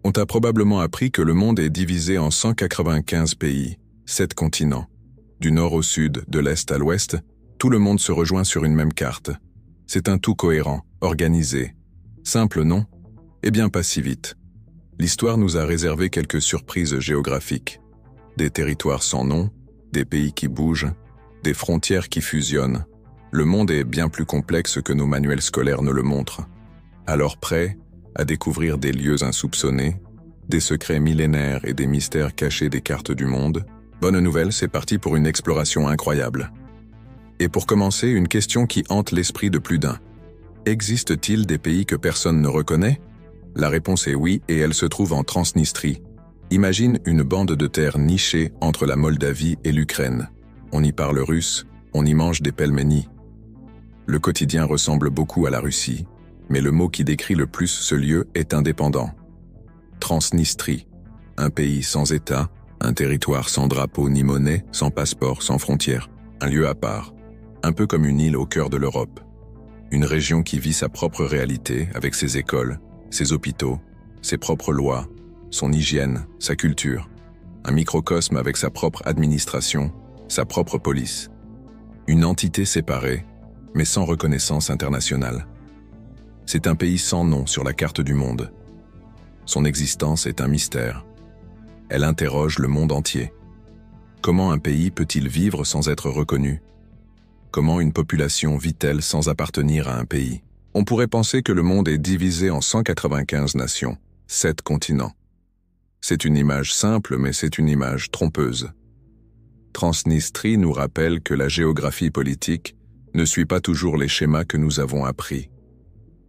On t'a probablement appris que le monde est divisé en 195 pays, 7 continents. Du nord au sud, de l'est à l'ouest, tout le monde se rejoint sur une même carte. C'est un tout cohérent, organisé. Simple, non? Eh bien, pas si vite. L'histoire nous a réservé quelques surprises géographiques. Des territoires sans nom, des pays qui bougent, des frontières qui fusionnent. Le monde est bien plus complexe que nos manuels scolaires ne le montrent. Alors prêt à découvrir des lieux insoupçonnés, des secrets millénaires et des mystères cachés des cartes du monde? Bonne nouvelle, c'est parti pour une exploration incroyable. Et pour commencer, une question qui hante l'esprit de plus d'un. Existe-t-il des pays que personne ne reconnaît? La réponse est oui, et elle se trouve en Transnistrie. Imagine une bande de terre nichée entre la Moldavie et l'Ukraine. On y parle russe, on y mange des pelménis. Le quotidien ressemble beaucoup à la Russie, mais le mot qui décrit le plus ce lieu est indépendant. Transnistrie, un pays sans État, un territoire sans drapeau ni monnaie, sans passeport, sans frontières, un lieu à part, un peu comme une île au cœur de l'Europe. Une région qui vit sa propre réalité avec ses écoles, ses hôpitaux, ses propres lois, son hygiène, sa culture. Un microcosme avec sa propre administration, sa propre police. Une entité séparée, mais sans reconnaissance internationale. C'est un pays sans nom sur la carte du monde. Son existence est un mystère. Elle interroge le monde entier. Comment un pays peut-il vivre sans être reconnu? Comment une population vit-elle sans appartenir à un pays? On pourrait penser que le monde est divisé en 195 nations, 7 continents. C'est une image simple, mais c'est une image trompeuse. Transnistrie nous rappelle que la géographie politique ne suit pas toujours les schémas que nous avons appris.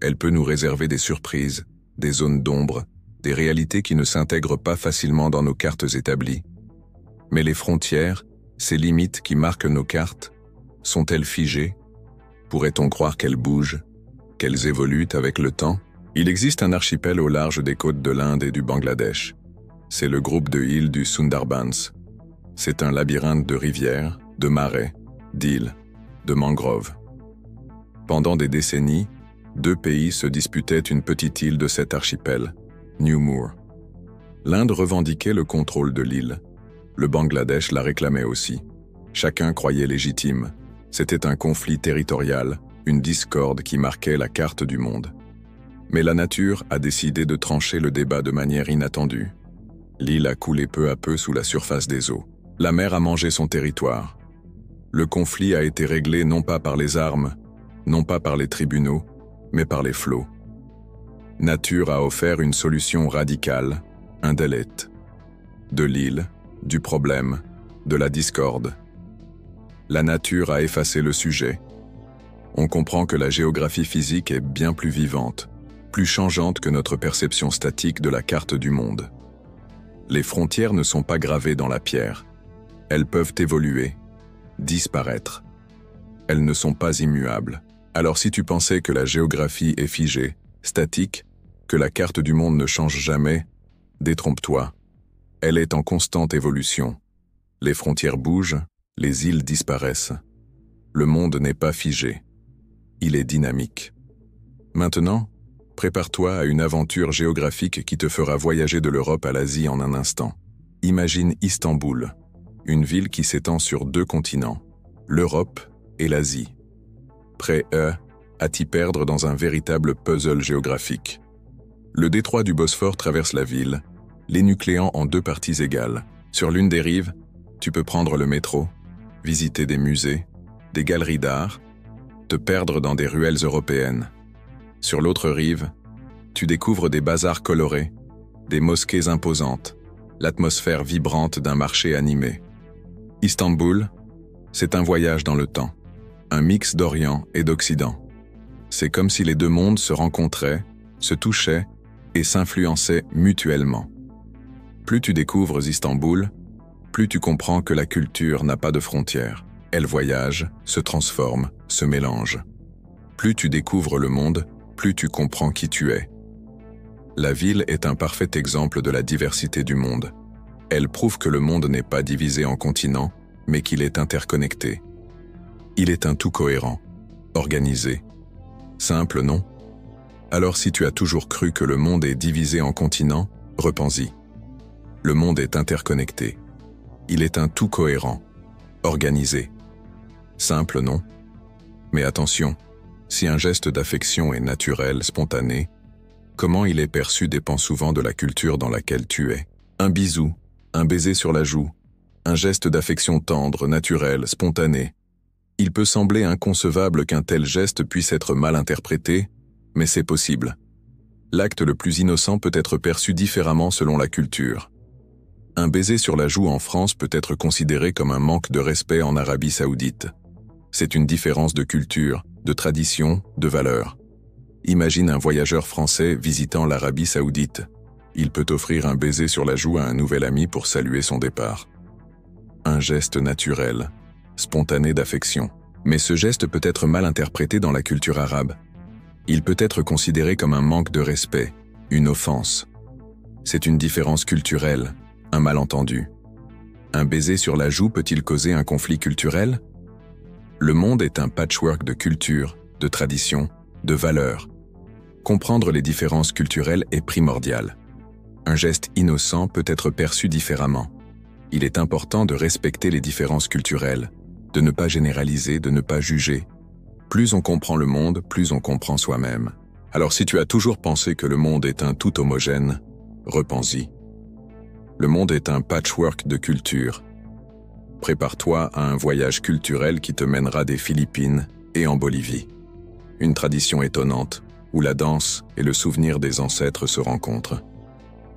Elle peut nous réserver des surprises, des zones d'ombre, des réalités qui ne s'intègrent pas facilement dans nos cartes établies. Mais les frontières, ces limites qui marquent nos cartes, sont-elles figées? Pourrait-on croire qu'elles bougent, qu'elles évoluent avec le temps? Il existe un archipel au large des côtes de l'Inde et du Bangladesh. C'est le groupe de îles du Sundarbans. C'est un labyrinthe de rivières, de marais, d'îles, de mangroves. Pendant des décennies, 2 pays se disputaient une petite île de cet archipel, New Moor. L'Inde revendiquait le contrôle de l'île. Le Bangladesh la réclamait aussi. Chacun croyait légitime. C'était un conflit territorial, une discorde qui marquait la carte du monde. Mais la nature a décidé de trancher le débat de manière inattendue. L'île a coulé peu à peu sous la surface des eaux. La mer a mangé son territoire. Le conflit a été réglé non pas par les armes, non pas par les tribunaux, mais par les flots. Nature a offert une solution radicale, un delete. De l'île, du problème, de la discorde. La nature a effacé le sujet. On comprend que la géographie physique est bien plus vivante, plus changeante que notre perception statique de la carte du monde. Les frontières ne sont pas gravées dans la pierre. Elles peuvent évoluer, disparaître. Elles ne sont pas immuables. Alors si tu pensais que la géographie est figée, statique, que la carte du monde ne change jamais, détrompe-toi. Elle est en constante évolution. Les frontières bougent, les îles disparaissent. Le monde n'est pas figé. Il est dynamique. Maintenant, prépare-toi à une aventure géographique qui te fera voyager de l'Europe à l'Asie en un instant. Imagine Istanbul, une ville qui s'étend sur 2 continents, l'Europe et l'Asie. Prêt à t'y perdre dans un véritable puzzle géographique. Le détroit du Bosphore traverse la ville, l'énucléant en 2 parties égales. Sur l'une des rives, tu peux prendre le métro, visiter des musées, des galeries d'art, te perdre dans des ruelles européennes. Sur l'autre rive, tu découvres des bazars colorés, des mosquées imposantes, l'atmosphère vibrante d'un marché animé. Istanbul, c'est un voyage dans le temps, un mix d'Orient et d'Occident. C'est comme si les 2 mondes se rencontraient, se touchaient et s'influençaient mutuellement. Plus tu découvres Istanbul, plus tu comprends que la culture n'a pas de frontières. Elle voyage, se transforme, se mélange. Plus tu découvres le monde, plus tu comprends qui tu es. La ville est un parfait exemple de la diversité du monde. Elle prouve que le monde n'est pas divisé en continents, mais qu'il est interconnecté. Il est un tout cohérent, organisé. Simple, non? Alors si tu as toujours cru que le monde est divisé en continents, Repense-y. Le monde est interconnecté. Il est un tout cohérent, organisé. Simple, non? Mais attention, si un geste d'affection est naturel, spontané, comment il est perçu dépend souvent de la culture dans laquelle tu es. Un bisou, un baiser sur la joue, un geste d'affection tendre, naturel, spontané. Il peut sembler inconcevable qu'un tel geste puisse être mal interprété, mais c'est possible. L'acte le plus innocent peut être perçu différemment selon la culture. Un baiser sur la joue en France peut être considéré comme un manque de respect en Arabie Saoudite. C'est une différence de culture, de tradition, de valeur. Imagine un voyageur français visitant l'Arabie Saoudite. Il peut offrir un baiser sur la joue à un nouvel ami pour saluer son départ. Un geste naturel, spontané d'affection. Mais ce geste peut être mal interprété dans la culture arabe. Il peut être considéré comme un manque de respect, une offense. C'est une différence culturelle, un malentendu. Un baiser sur la joue peut-il causer un conflit culturel? Le monde est un patchwork de cultures, de traditions, de valeurs. Comprendre les différences culturelles est primordial. Un geste innocent peut être perçu différemment. Il est important de respecter les différences culturelles, de ne pas généraliser, de ne pas juger. Plus on comprend le monde, plus on comprend soi-même. Alors si tu as toujours pensé que le monde est un tout homogène, repense-y. Le monde est un patchwork de cultures. Prépare-toi à un voyage culturel qui te mènera des Philippines et en Bolivie. Une tradition étonnante, où la danse et le souvenir des ancêtres se rencontrent.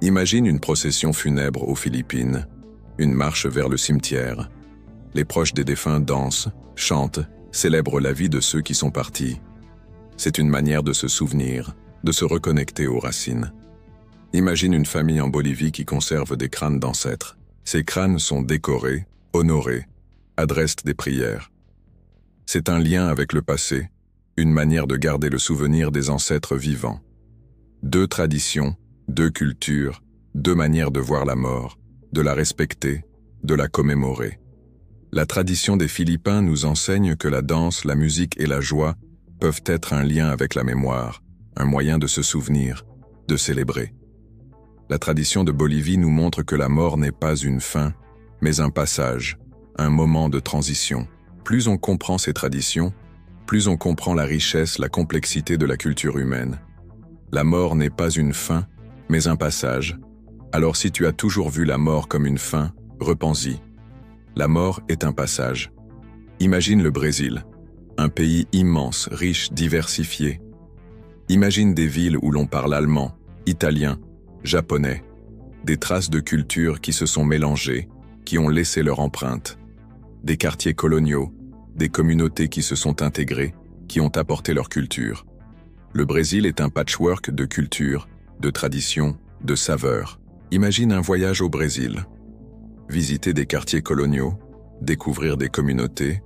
Imagine une procession funèbre aux Philippines, une marche vers le cimetière. Les proches des défunts dansent, chantent, célèbrent la vie de ceux qui sont partis. C'est une manière de se souvenir, de se reconnecter aux racines. Imagine une famille en Bolivie qui conserve des crânes d'ancêtres. Ces crânes sont décorés, honorés, adressent des prières. C'est un lien avec le passé, une manière de garder le souvenir des ancêtres vivants. Deux traditions, deux cultures, deux manières de voir la mort, de la respecter, de la commémorer. La tradition des Philippins nous enseigne que la danse, la musique et la joie peuvent être un lien avec la mémoire, un moyen de se souvenir, de célébrer. La tradition de Bolivie nous montre que la mort n'est pas une fin, mais un passage, un moment de transition. Plus on comprend ces traditions, plus on comprend la richesse, la complexité de la culture humaine. La mort n'est pas une fin, mais un passage. Alors si tu as toujours vu la mort comme une fin, repense-y. La mort est un passage. Imagine le Brésil, un pays immense, riche, diversifié. Imagine des villes où l'on parle allemand, italien, japonais, des traces de culture qui se sont mélangées, qui ont laissé leur empreinte, des quartiers coloniaux, des communautés qui se sont intégrées, qui ont apporté leur culture. Le Brésil est un patchwork de cultures, de traditions, de saveurs. Imagine un voyage au Brésil. Visiter des quartiers coloniaux, découvrir des communautés,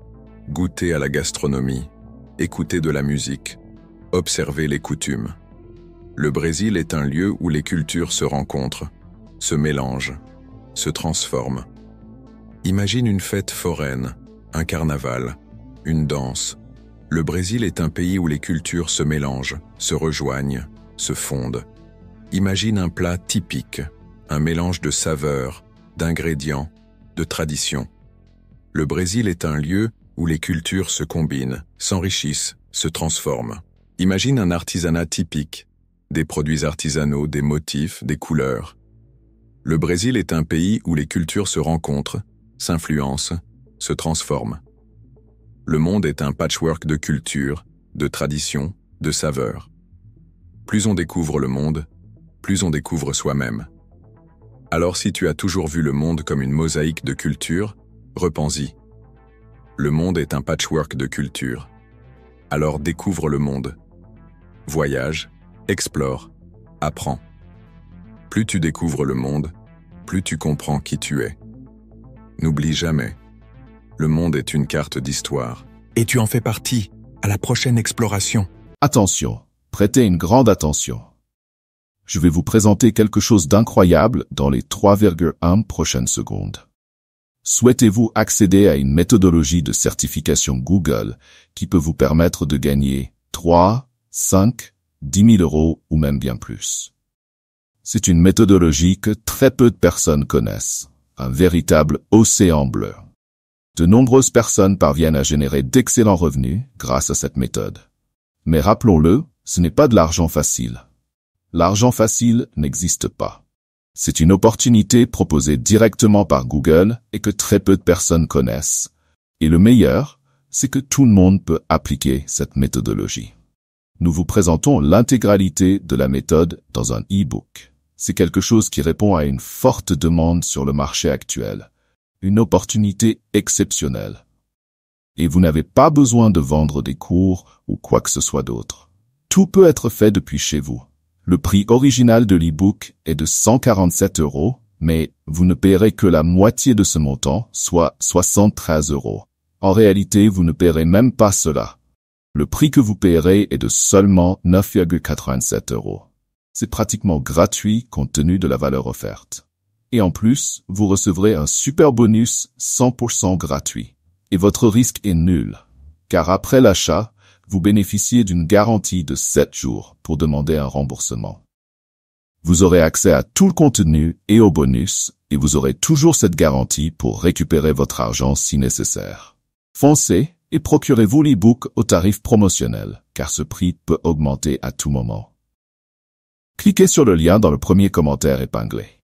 goûter à la gastronomie, écouter de la musique, observer les coutumes. Le Brésil est un lieu où les cultures se rencontrent, se mélangent, se transforment. Imagine une fête foraine, un carnaval, une danse. Le Brésil est un pays où les cultures se mélangent, se rejoignent, se fondent. Imagine un plat typique, un mélange de saveurs, d'ingrédients, de traditions. Le Brésil est un lieu où les cultures se combinent, s'enrichissent, se transforment. Imagine un artisanat typique, des produits artisanaux, des motifs, des couleurs. Le Brésil est un pays où les cultures se rencontrent, s'influencent, se transforment. Le monde est un patchwork de cultures, de traditions, de saveurs. Plus on découvre le monde, plus on découvre soi-même. Alors si tu as toujours vu le monde comme une mosaïque de cultures, repense-y. Le monde est un patchwork de cultures. Alors découvre le monde. Voyage, explore, apprends. Plus tu découvres le monde, plus tu comprends qui tu es. N'oublie jamais, le monde est une carte d'histoire. Et tu en fais partie, à la prochaine exploration. Attention, prêtez une grande attention. Je vais vous présenter quelque chose d'incroyable dans les 3,1 prochaines secondes. Souhaitez-vous accéder à une méthodologie de certification Google qui peut vous permettre de gagner 3, 5, 10 000 € ou même bien plus? C'est une méthodologie que très peu de personnes connaissent, un véritable océan bleu. De nombreuses personnes parviennent à générer d'excellents revenus grâce à cette méthode. Mais rappelons-le, ce n'est pas de l'argent facile. L'argent facile n'existe pas. C'est une opportunité proposée directement par Google et que très peu de personnes connaissent. Et le meilleur, c'est que tout le monde peut appliquer cette méthodologie. Nous vous présentons l'intégralité de la méthode dans un e-book. C'est quelque chose qui répond à une forte demande sur le marché actuel. Une opportunité exceptionnelle. Et vous n'avez pas besoin de vendre des cours ou quoi que ce soit d'autre. Tout peut être fait depuis chez vous. Le prix original de l'e-book est de 147 €, mais vous ne paierez que la moitié de ce montant, soit 73 €. En réalité, vous ne paierez même pas cela. Le prix que vous paierez est de seulement 9,87 €. C'est pratiquement gratuit compte tenu de la valeur offerte. Et en plus, vous recevrez un super bonus 100% gratuit. Et votre risque est nul, car après l'achat, vous bénéficiez d'une garantie de 7 jours pour demander un remboursement. Vous aurez accès à tout le contenu et aux bonus, et vous aurez toujours cette garantie pour récupérer votre argent si nécessaire. Foncez et procurez-vous l'e-book au tarif promotionnel, car ce prix peut augmenter à tout moment. Cliquez sur le lien dans le premier commentaire épinglé.